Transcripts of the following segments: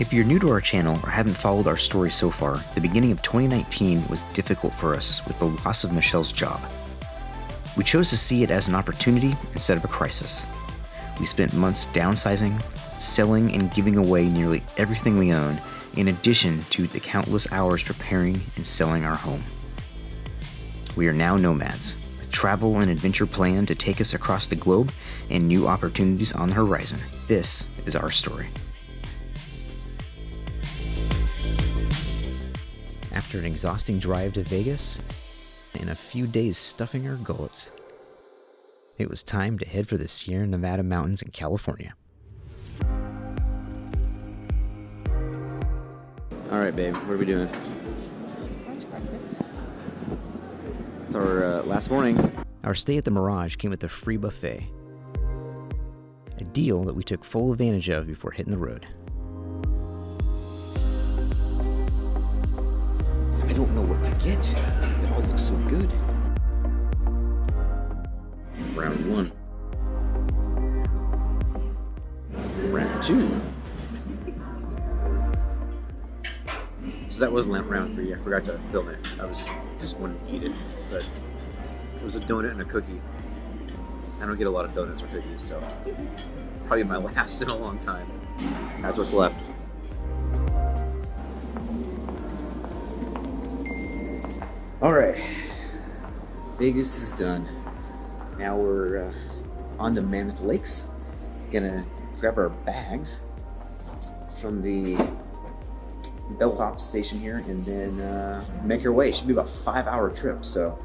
If you're new to our channel or haven't followed our story so far, the beginning of 2019 was difficult for us with the loss of Michelle's job. We chose to see it as an opportunity instead of a crisis. We spent months downsizing, selling, and giving away nearly everything we own, in addition to the countless hours preparing and selling our home. We are now nomads, with travel and adventure planned to take us across the globe and new opportunities on the horizon. This is our story. After an exhausting drive to Vegas and a few days stuffing our gullets, it was time to head for the Sierra Nevada mountains in California. All right, babe, what are we doing? Lunch breakfast. It's our last morning. Our stay at the Mirage came with a free buffet, a deal that we took full advantage of before hitting the road. I don't know what to get. It all looks so good. Round one. Round two. So that wasn't round three. I forgot to film it. I was just wanting to eat it, but it was a donut and a cookie. I don't get a lot of donuts or cookies, so probably my last in a long time. That's what's left. All right, Vegas is done. Now we're on to Mammoth Lakes. Gonna grab our bags from the bellhop station here and then make our way. It should be about a 5-hour trip, so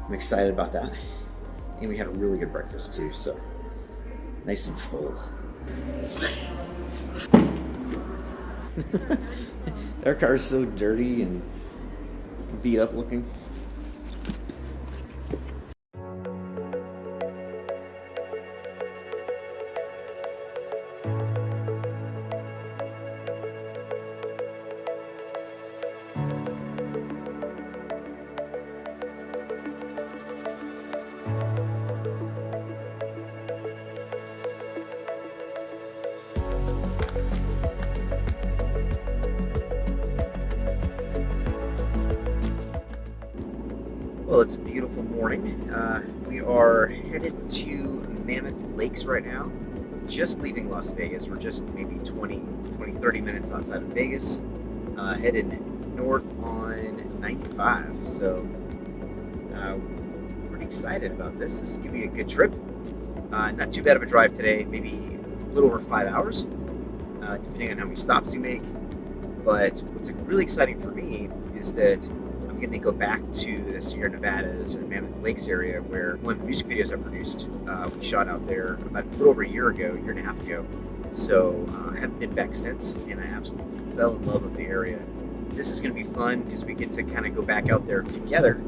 I'm excited about that. And we had a really good breakfast too, so nice and full. Our car is so dirty and beat up looking. Well, it's a beautiful morning. We are headed to Mammoth Lakes right now. Just leaving Las Vegas. We're just maybe 30 minutes outside of Vegas. Headed north on 95. So, pretty excited about this. This is going to be a good trip. Not too bad of a drive today. Maybe a little over 5 hours, depending on how many stops you make. But what's really exciting for me is that I'm going to go back to the Sierra Nevadas and Mammoth Lakes area where one of the music videos I produced, we shot out there about a little over a year and a half ago. So I haven't been back since, and I absolutely fell in love with the area. This is going to be fun because we get to kind of go back out there together,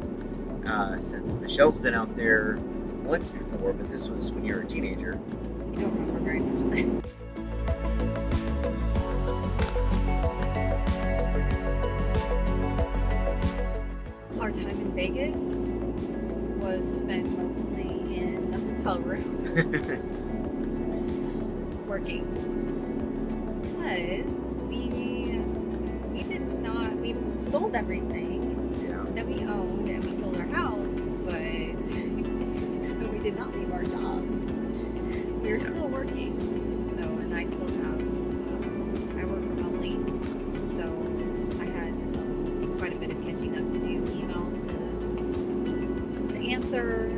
since Michelle's been out there once before, but this was when you were a teenager. I don't remember very much. Our time in Vegas was spent mostly in the hotel room working, because we sold everything that we owned, and we sold our house, but we did not leave our job. We were still working, so, and I still have, I work remotely, so I had quite a bit of catching up to do, emails to answer,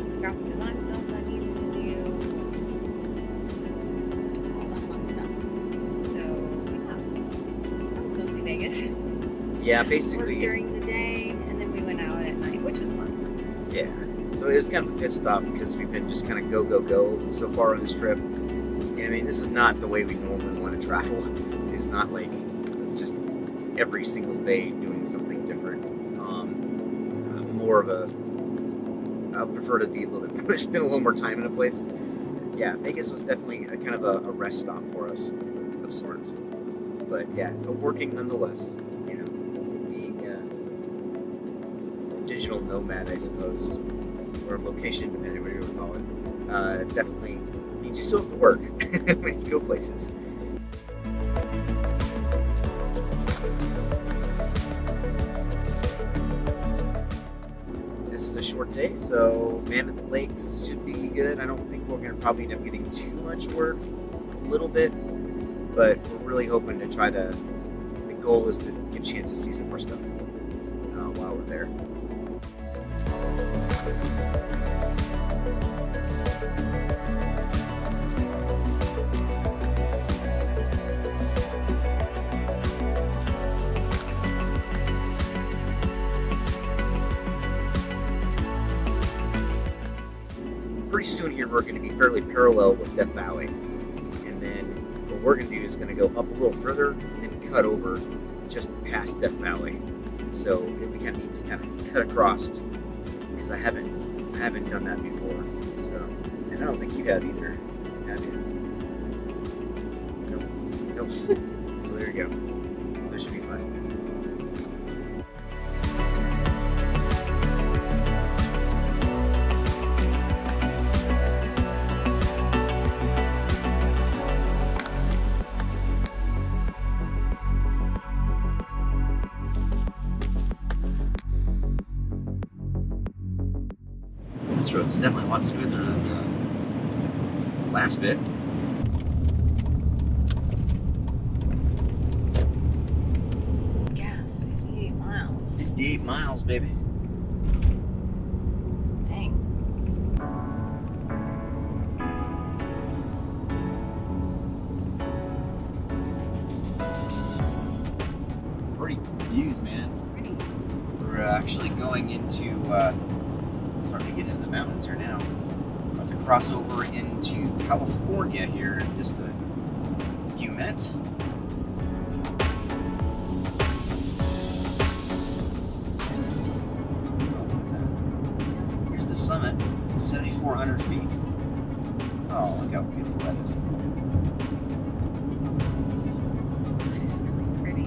some graphic design stuff that I needed to do, all that fun stuff. So yeah, that was mostly Vegas. Yeah, basically. Worked during the day, and then we went out at night, which was fun. Yeah, so it was kind of a pit stop because we've been just kind of go so far on this trip. And I mean, this is not the way we normally want to travel. It's not like just every single day doing something different. More of a, I prefer to be a little bit, spend a little more time in a place. Yeah, Vegas was definitely a kind of a rest stop for us of sorts. But yeah, but working nonetheless, you know, being a digital nomad, I suppose, or location depending what you would call it, definitely means you still have to work when you go places. a short day, so Mammoth Lakes should be good. I don't think we're going to probably end up getting too much work, a little bit, but we're really hoping to try to, the goal is to get a chance to see some more stuff while we're there. Pretty soon here we're going to be fairly parallel with Death Valley, and then what we're going to do is going to go up a little further and then cut over just past Death Valley. So it'll be kind of neat to kind of cut across, because I haven't done that before. So, and I don't think you have either, have you? Nope. So there you go. So that should be fun. This road's definitely a lot smoother than the last bit. Gas, 58 miles. 58 miles, baby. Dang. Pretty views, man. It's pretty. We're actually going into, starting to get into the mountains here now. About to cross over into California here in just a few minutes. Here's the summit, 7,400 feet. Oh, look how beautiful that is. That is really pretty.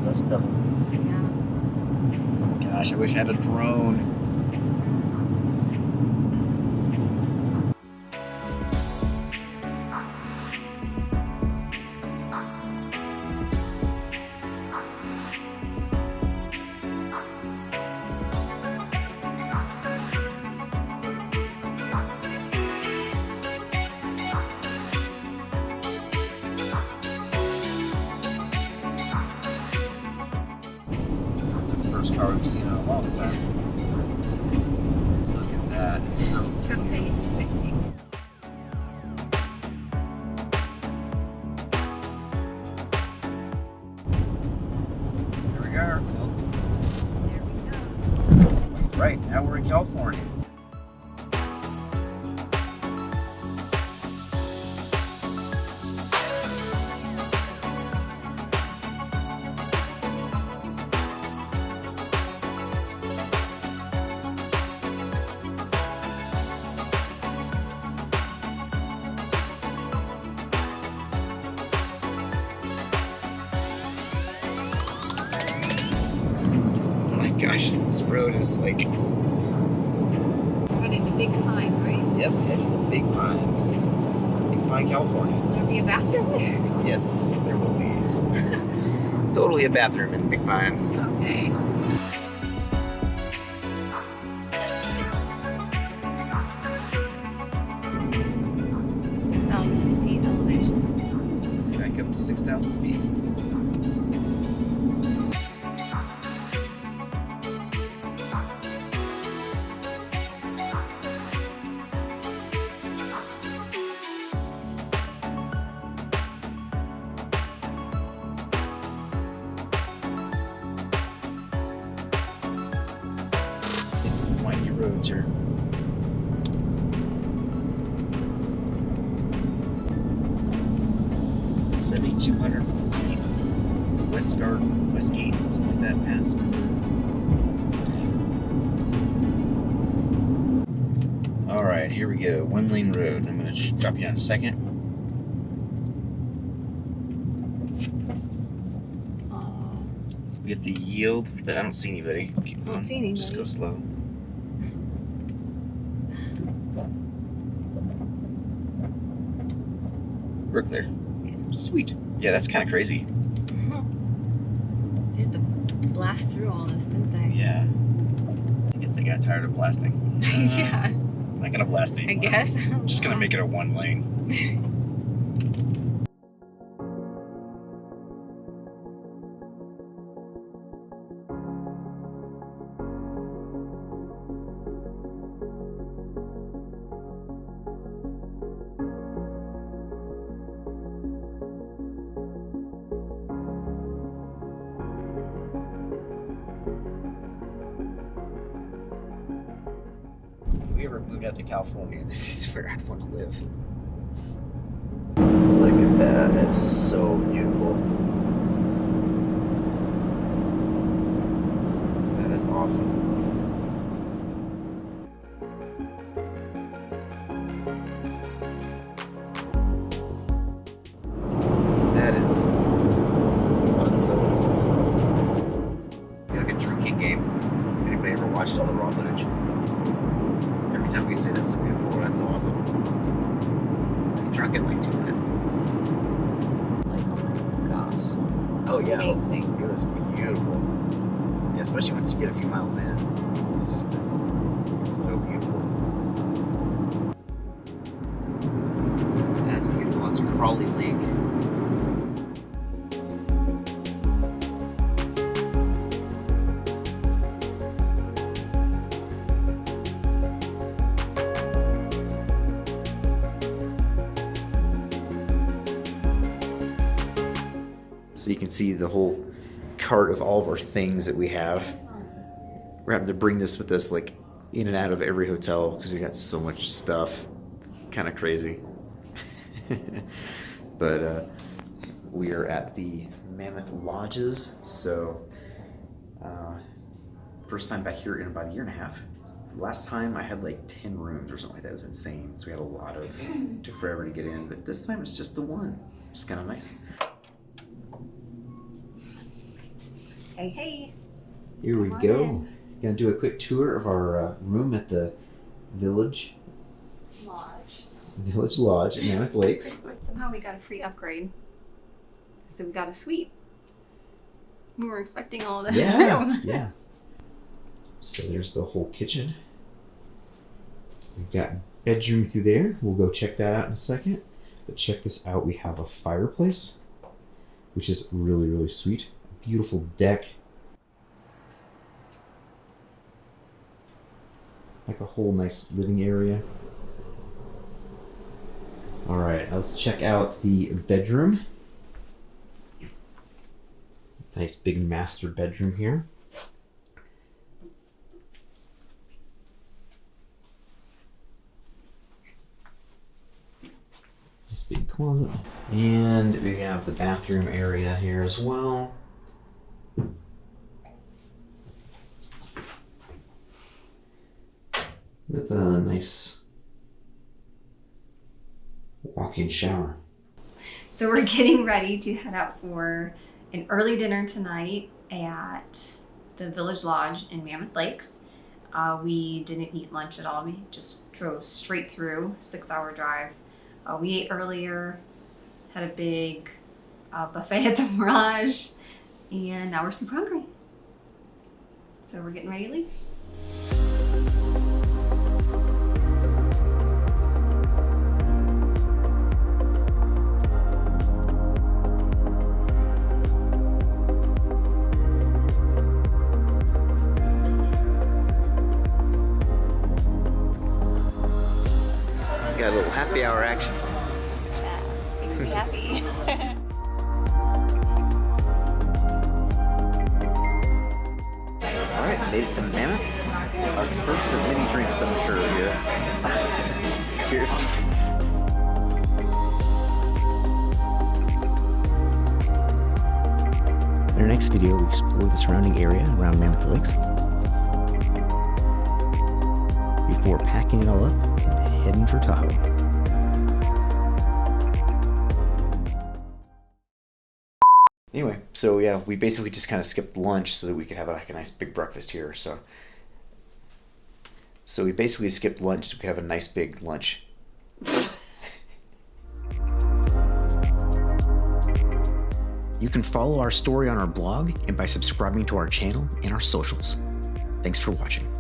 That's double. Yeah. Gosh, I wish I had a drone. First car we've seen in a long time. Look at that. It's so pretty. There we are. There we go. Right, now we're in California. Gosh, this road is like... Right into Big Pine, right? Yep, heading to Big Pine. Big Pine, California. There'll be a bathroom there. Yes, there will be. Totally a bathroom in Big Pine. Okay. 6,000 feet elevation. Back up to 6,000 feet. Some windy roads here. $7,200 feet. West Gate, something like that pass. All right, here we go. One lane road. I'm gonna drop you down in a second. We have to yield, but I don't see anybody. Keep Don't on. see anybody. Just go slow. We're clear. Sweet. Yeah, that's kind of crazy. They had to blast through all this, didn't they? Yeah. I guess they got tired of blasting. Yeah. I'm not gonna blast I anymore. guess. I'm just gonna make it a 1 lane. If we ever moved out to California, this is where I'd want to live. Look at that. That's so beautiful. That is awesome. That is that's so awesome. Like a drinking game. If anybody ever watched all the raw footage? Every time we say that's so beautiful, that's so awesome. I drunk in like 2 minutes. It's like, oh my gosh. Oh yeah, Amazing. it was beautiful. Yeah, especially once you get a few miles in, it's just it's so beautiful. That's beautiful. It's Crawley Lake. So you can see the whole cart of all of our things that we have. We're having to bring this with us like in and out of every hotel because we got so much stuff. It's kind of crazy. But we are at the Mammoth Lodges. So first time back here in about a 1.5 years. Last time I had like 10 rooms or something like that. It was insane. So we had a lot of, took forever to get in. But this time it's just the one. It's kind of nice. Hey, hey. Here we Come on go. in. Gonna do a quick tour of our room at the Village Lodge at Mammoth Lakes. Somehow we got a free upgrade. So we got a suite. We were expecting all this. Yeah. So there's the whole kitchen. We've got bedroom through there. We'll go check that out in a second. But check this out. We have a fireplace, which is really, really sweet. Beautiful deck. Like a whole nice living area. All right, let's check out the bedroom. Nice big master bedroom here. Nice big closet. And we have the bathroom area here as well. With a nice walk-in shower. So we're getting ready to head out for an early dinner tonight at the Village Lodge in Mammoth Lakes. We didn't eat lunch at all. We just drove straight through, 6-hour drive. We ate earlier, had a big buffet at the Mirage, and now we're super hungry. So we're getting ready to leave. Got a little happy hour action. Yeah, makes me happy. All right, made it to Mammoth. Our first of many drinks, I'm sure, here. Cheers. In our next video, we explore the surrounding area around Mammoth Lakes before packing it all up and heading for Tahoe. Anyway, so yeah, we basically just kind of skipped lunch so that we could have like a nice big breakfast here. So we basically skipped lunch so we could have a nice big lunch. You can follow our story on our blog and by subscribing to our channel and our socials. Thanks for watching.